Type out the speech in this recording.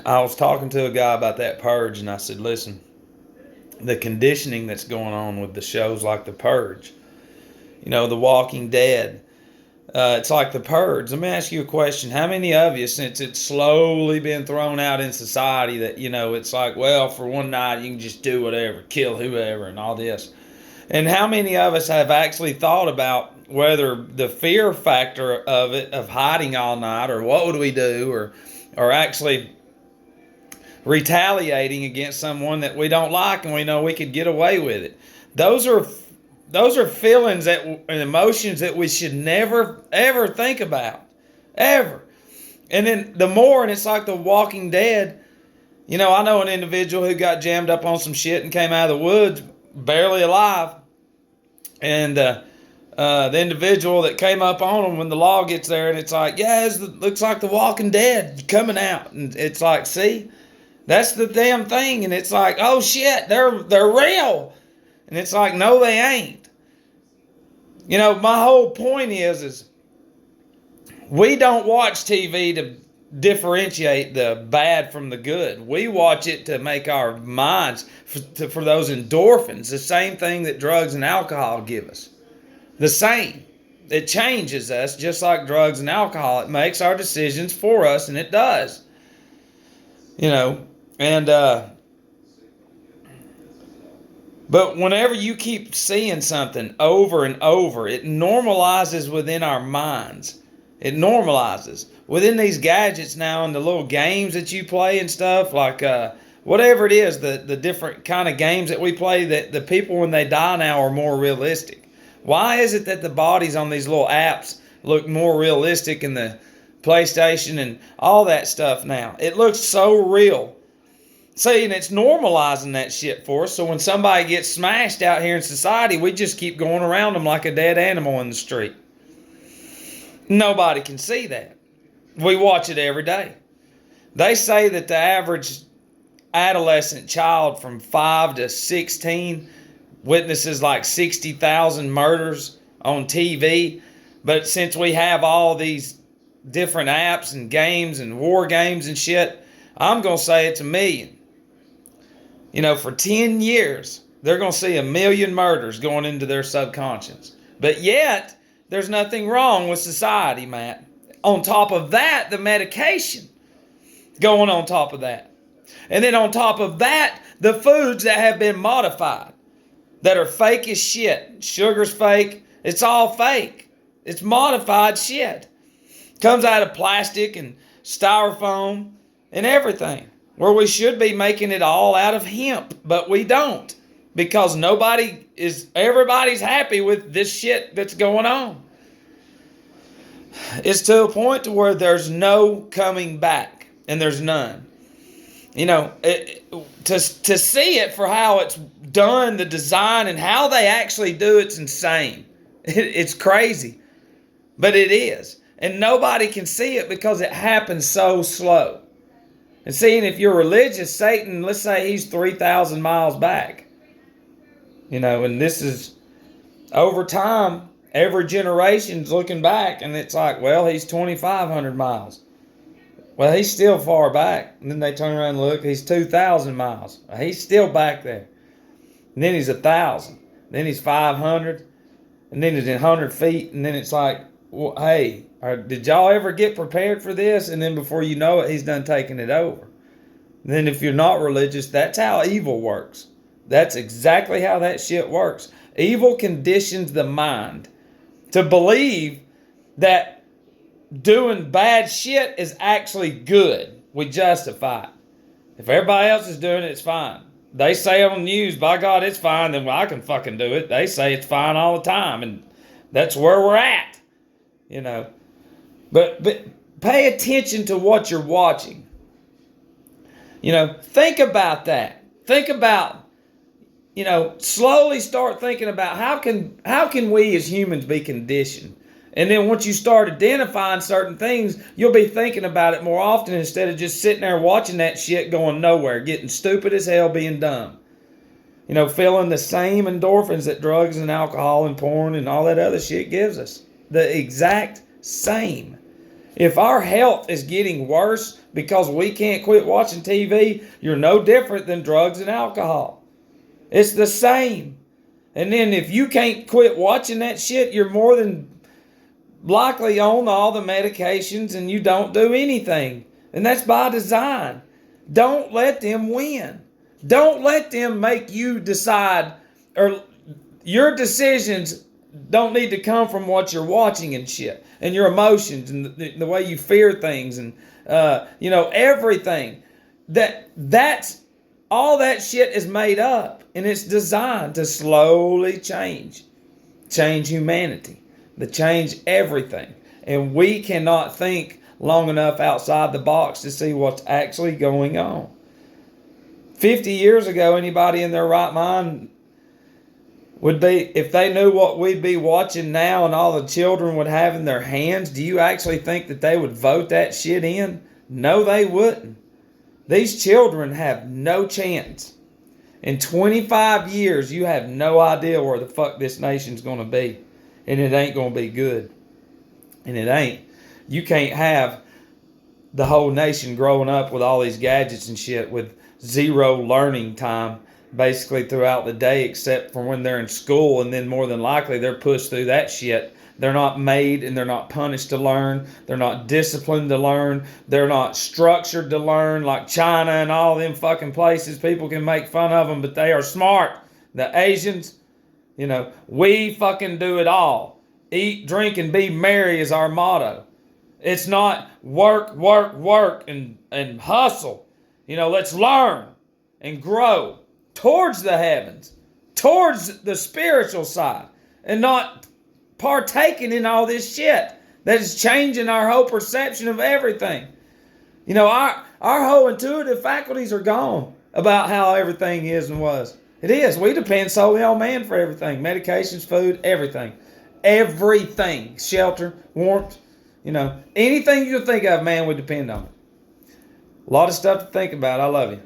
I was talking to a guy about that Purge, and I said, listen, the conditioning that's going on with the shows like The Purge, The Walking Dead, it's like The Purge. Let me ask you a question. How many of you, since it's slowly been thrown out in society that, it's like, well, for one night you can just do whatever, kill whoever, and all this. And how many of us have actually thought about whether the fear factor of it, of hiding all night, or what would we do, or actually retaliating against someone that we don't like and we know we could get away with it. Those are those are feelings and emotions that we should never ever think about, ever. And then the more, and it's like The Walking Dead. I know an individual who got jammed up on some shit and came out of the woods barely alive, and the individual that came up on him when the law gets there, and it's like, yeah, looks like The Walking Dead coming out, and it's like, see, that's the damn thing. And it's like, oh shit, they're real. And it's like, no, they ain't. My whole point is we don't watch TV to differentiate the bad from the good. We watch it to make our minds, for those endorphins, the same thing that drugs and alcohol give us. The same. It changes us just like drugs and alcohol. It makes our decisions for us, and it does. And but whenever you keep seeing something over and over, it normalizes within our minds. It normalizes within these gadgets now, and the little games that you play and stuff, like whatever it is, the different kind of games that we play, that the people when they die now are more realistic. Why is it that the bodies on these little apps look more realistic in the PlayStation and all that stuff now? It looks so real. See, and it's normalizing that shit for us. So when somebody gets smashed out here in society, we just keep going around them like a dead animal in the street. Nobody can see that. We watch it every day. They say that the average adolescent child from 5 to 16 witnesses like 60,000 murders on TV. But since we have all these different apps and games and war games and shit, I'm going to say it's 1 million. For 10 years, they're going to see 1 million murders going into their subconscious. But yet, there's nothing wrong with society, Matt. On top of that, the medication going on top of that. And then on top of that, the foods that have been modified, that are fake as shit. Sugar's fake. It's all fake. It's modified shit. Comes out of plastic and styrofoam and everything. Where we should be making it all out of hemp, but we don't, because everybody's happy with this shit that's going on. It's to a point to where there's no coming back, and there's none. To see it for how it's done, the design, and how they actually do it's insane. It's crazy, but it is, and nobody can see it because it happens so slow. And seeing, if you're religious, Satan, let's say he's 3,000 miles back. And this is over time, every generation's looking back, and it's like, well, he's 2,500 miles. Well, he's still far back. And then they turn around and look, he's 2,000 miles. He's still back there. And then he's 1,000. Then he's 500. And then he's 100 feet. And then it's like, well, hey, did y'all ever get prepared for this? And then before you know it, he's done taking it over. And then if you're not religious, that's how evil works. That's exactly how that shit works. Evil conditions the mind to believe that doing bad shit is actually good. We justify it. If everybody else is doing it, it's fine. They say on the news, by God, it's fine, then I can fucking do it. They say it's fine all the time, and that's where we're at. But pay attention to what you're watching. Think about that. Think about, slowly start thinking about how can we as humans be conditioned? And then once you start identifying certain things, you'll be thinking about it more often instead of just sitting there watching that shit going nowhere, getting stupid as hell, being dumb. Feeling the same endorphins that drugs and alcohol and porn and all that other shit gives us. The exact same. If our health is getting worse because we can't quit watching TV, you're no different than drugs and alcohol. It's the same. And then if you can't quit watching that shit, you're more than likely on all the medications and you don't do anything. And that's by design. Don't let them win. Don't let them make you decide, or your decisions don't need to come from what you're watching and shit, and your emotions and the way you fear things and everything. That's all that shit is made up, and it's designed to slowly change humanity, to change everything. And we cannot think long enough outside the box to see what's actually going on. 50 years ago, anybody in their right mind would be, if they knew what we'd be watching now and all the children would have in their hands, do you actually think that they would vote that shit in? No, they wouldn't. These children have no chance. In 25 years, you have no idea where the fuck this nation's going to be. And it ain't going to be good. And it ain't. You can't have the whole nation growing up with all these gadgets and shit with zero learning time basically throughout the day, except for when they're in school, and then more than likely they're pushed through that shit. They're not made and they're not punished to learn. They're not disciplined to learn. They're not structured to learn like China and all them fucking places. People can make fun of them, but they are smart. The Asians, we fucking do it all. Eat, drink, and be merry is our motto. It's not work, work, work, and hustle. Let's learn and grow towards the heavens, towards the spiritual side, and not partaking in all this shit that is changing our whole perception of everything. Our whole intuitive faculties are gone about how everything is and was. It is. We depend solely on man for everything. Medications, food, everything. Everything. Shelter, warmth, anything you can think of, man, we depend on it. A lot of stuff to think about. I love you.